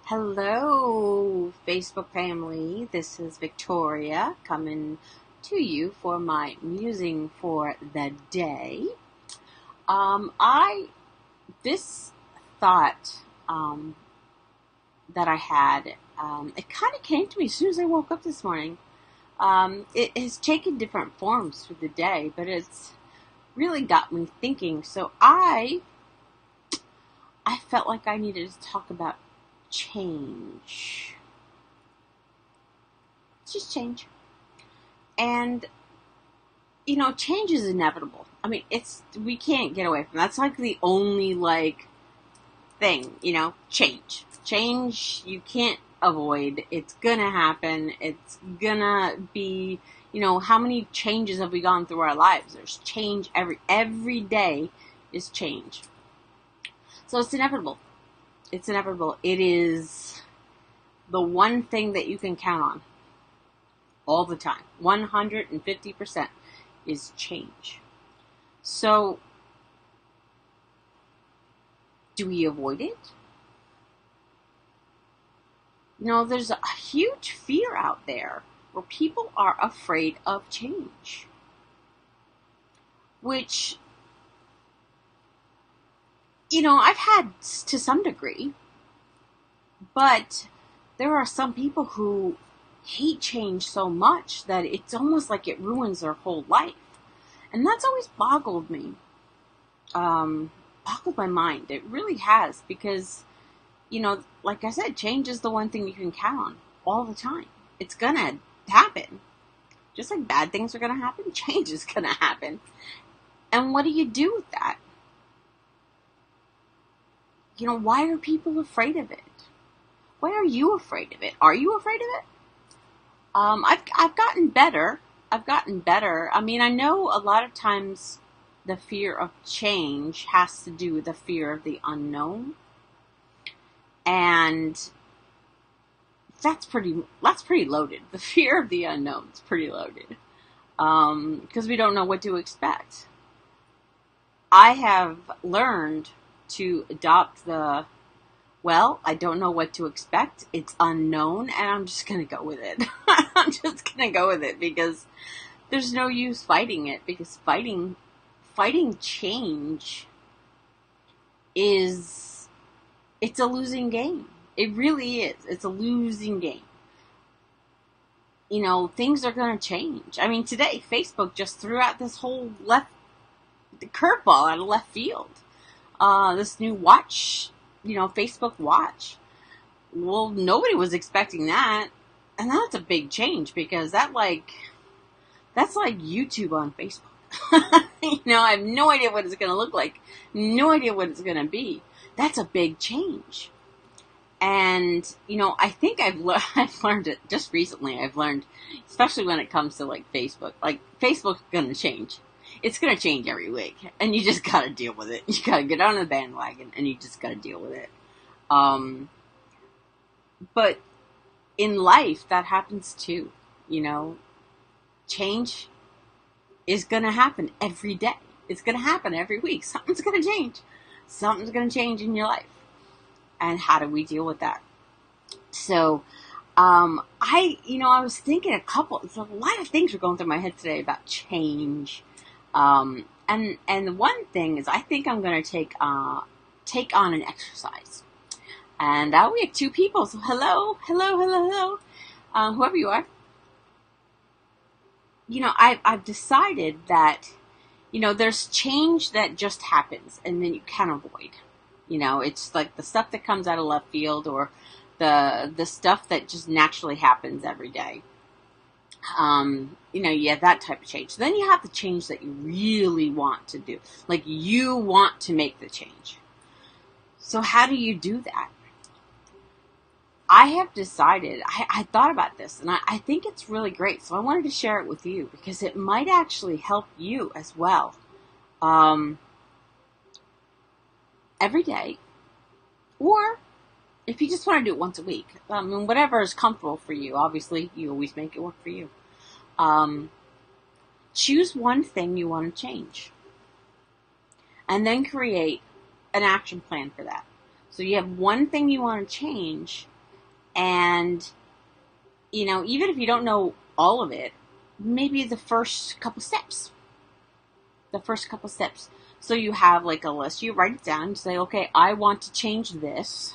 Hello, Facebook family. This is Victoria coming to you for my musing for the day. This thought that I had, it kind of came to me as soon as I woke up this morning. It has taken different forms through the day, but it's really got me thinking. So I felt like I needed to talk about change. It's just change. And, change is inevitable. I mean, we can't get away from that. That's like the only, thing, change. Change, you can't avoid. It's gonna happen. It's gonna be, how many changes have we gone through our lives? There's change every day is change. So it's inevitable. It's inevitable. It is the one thing that you can count on all the time. 150% is change. So, do we avoid it? There's a huge fear out there where people are afraid of change. Which, I've had to some degree, but there are some people who hate change so much that it's almost like it ruins their whole life. And that's always boggled me, boggled my mind. It really has, because, like I said, change is the one thing you can count on all the time. It's gonna happen. Just like bad things are gonna happen, change is gonna happen. And what do you do with that? Why are people afraid of it? Why are you afraid of it? Are you afraid of it? I've gotten better. I mean, I know a lot of times the fear of change has to do with the fear of the unknown. And that's pretty loaded. The fear of the unknown is pretty loaded. Because we don't know what to expect. I have learned to adopt I don't know what to expect. It's unknown, and I'm just going to go with it. I'm just going to go with it, because there's no use fighting it, because fighting change it's a losing game. It really is. It's a losing game. Things are going to change. I mean, today, Facebook just threw out this whole curveball out of left field. This new watch, Facebook Watch. Well, nobody was expecting that. And that's a big change, because that's like YouTube on Facebook. I have no idea what it's going to look like. No idea what it's going to be. That's a big change. And, I think I've learned it just recently. I've learned, especially when it comes to Facebook. Facebook's going to change. It's going to change every week, and you just got to deal with it. You got to get on the bandwagon, and you just got to deal with it. But in life, that happens too. Change is going to happen every day. It's going to happen every week. Something's going to change. Something's going to change in your life. And how do we deal with that? So, I was thinking there's a lot of things were going through my head today about change. And the one thing is, I think I'm going to take on an exercise. And we have two people. So hello. Whoever you are. I've decided that, there's change that just happens and then you can't avoid. It's like the stuff that comes out of left field, or the stuff that just naturally happens every day. You have that type of change. Then you have the change that you really want to do. Like, you want to make the change. So how do you do that? I have decided, I thought about this, and I think it's really great. So I wanted to share it with you, because it might actually help you as well. Every day. Or if you just want to do it once a week, whatever is comfortable for you. Obviously, you always make it work for you. Choose one thing you want to change. And then create an action plan for that. So you have one thing you want to change, And, even if you don't know all of it, maybe the first couple steps. So you have like a list, you write it down, you say, okay, I want to change this.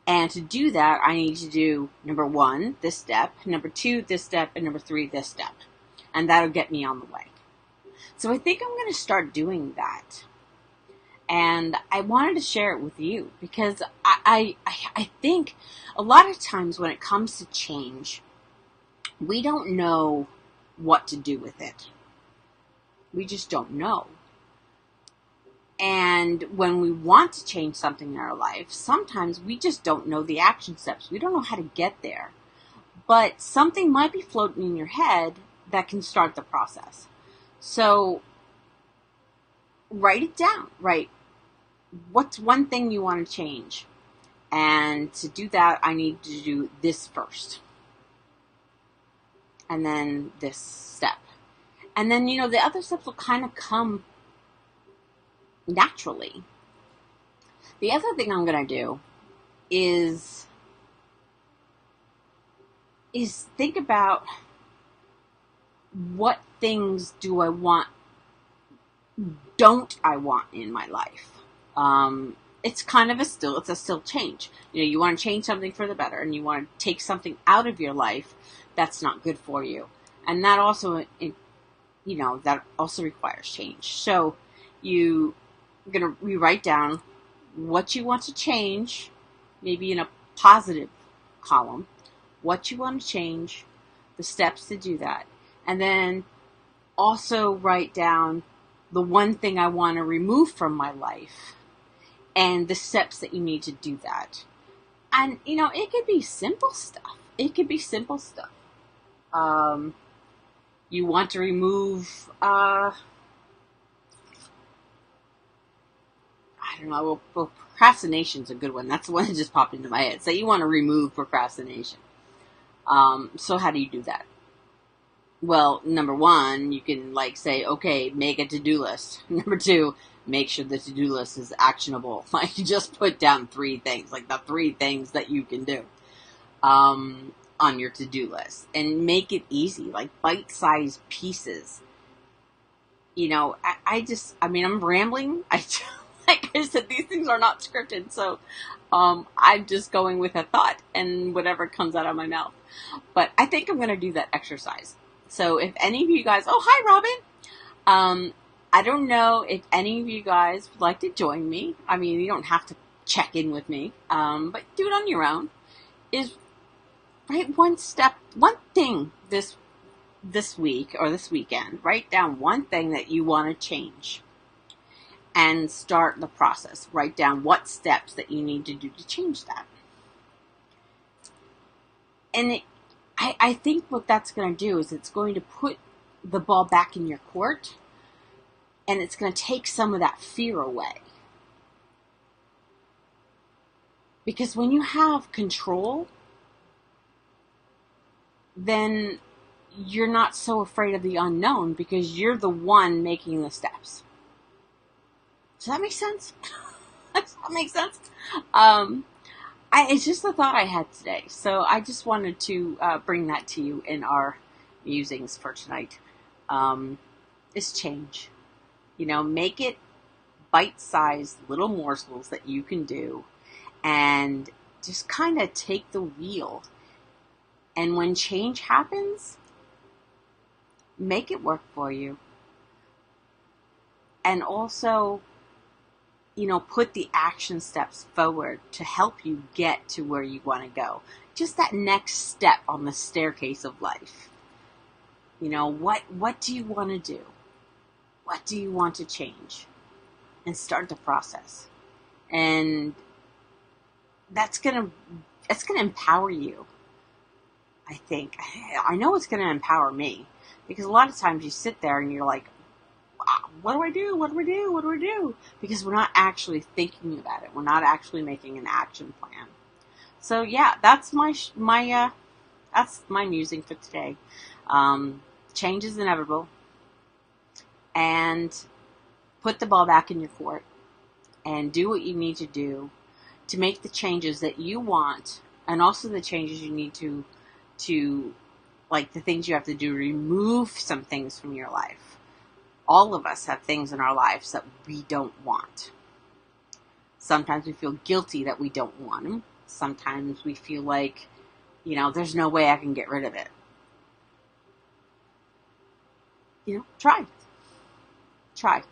And to do that, I need to do number 1, this step, number 2, this step, and number 3, this step. And that'll get me on the way. So I think I'm going to start doing that. And I wanted to share it with you because I think a lot of times when it comes to change, we don't know what to do with it. We just don't know. And when we want to change something in our life, sometimes we just don't know the action steps. We don't know how to get there. But something might be floating in your head that can start the process. So write it down. Write what's one thing you want to change. And to do that, I need to do this first. And then this step. And then, the other steps will kind of come naturally. The other thing I'm going to do is think about what things don't I want in my life. It's kind of it's a still change. You want to change something for the better, and you want to take something out of your life that's not good for you. And that also, that also requires change. So you're going to write down what you want to change, maybe in a positive column, what you want to change, the steps to do that. And then also write down the one thing I want to remove from my life and the steps that you need to do that. And, it could be simple stuff. You want to remove, I don't know, well, procrastination's a good one. That's the one that just popped into my head. So you want to remove procrastination. So how do you do that? Well, number 1, you can say, okay, make a to-do list. Number 2, make sure the to-do list is actionable. You just put down 3 things, the 3 things that you can do on your to-do list. And make it easy, bite-sized pieces. I'm rambling. Like I said, these things are not scripted, so I'm just going with a thought and whatever comes out of my mouth. But I think I'm going to do that exercise. So if any of you guys, oh, hi, Robin. I don't know if any of you guys would like to join me. I mean, you don't have to check in with me, but do it on your own. Is write one thing this week or this weekend. Write down one thing that you want to change and start the process. Write down what steps that you need to do to change that. And I think what that's going to do is it's going to put the ball back in your court, and it's going to take some of that fear away. Because when you have control, then you're not so afraid of the unknown because you're the one making the steps. Does that make sense? Does that make sense? It's just a thought I had today. So I just wanted to bring that to you in our musings for tonight. Is change. Make it bite-sized little morsels that you can do and just kind of take the wheel. And when change happens, make it work for you. And also, put the action steps forward to help you get to where you want to go. Just that next step on the staircase of life. What do you want to do? What do you want to change? And start the process. And that's gonna empower you. I think. I know it's gonna empower me. Because a lot of times you sit there and you're like, what do I do? What do I do? What do I do? Because we're not actually thinking about it. We're not actually making an action plan. So yeah, that's my musing for today. Change is inevitable. And put the ball back in your court. And do what you need to do to make the changes that you want and also the changes you need to like the things you have to do to remove some things from your life. All of us have things in our lives that we don't want. Sometimes we feel guilty that we don't want them. Sometimes we feel like, there's no way I can get rid of it. Try. Try.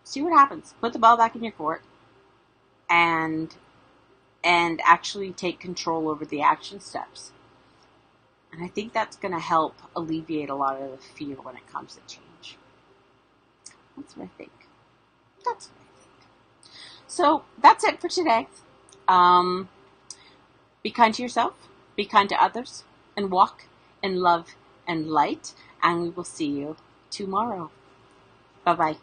See what happens. Put the ball back in your court and actually take control over the action steps. And I think that's going to help alleviate a lot of the fear when it comes to change. That's what I think. So that's it for today. Be kind to yourself, be kind to others, and walk in love and light. And we will see you tomorrow. Bye-bye.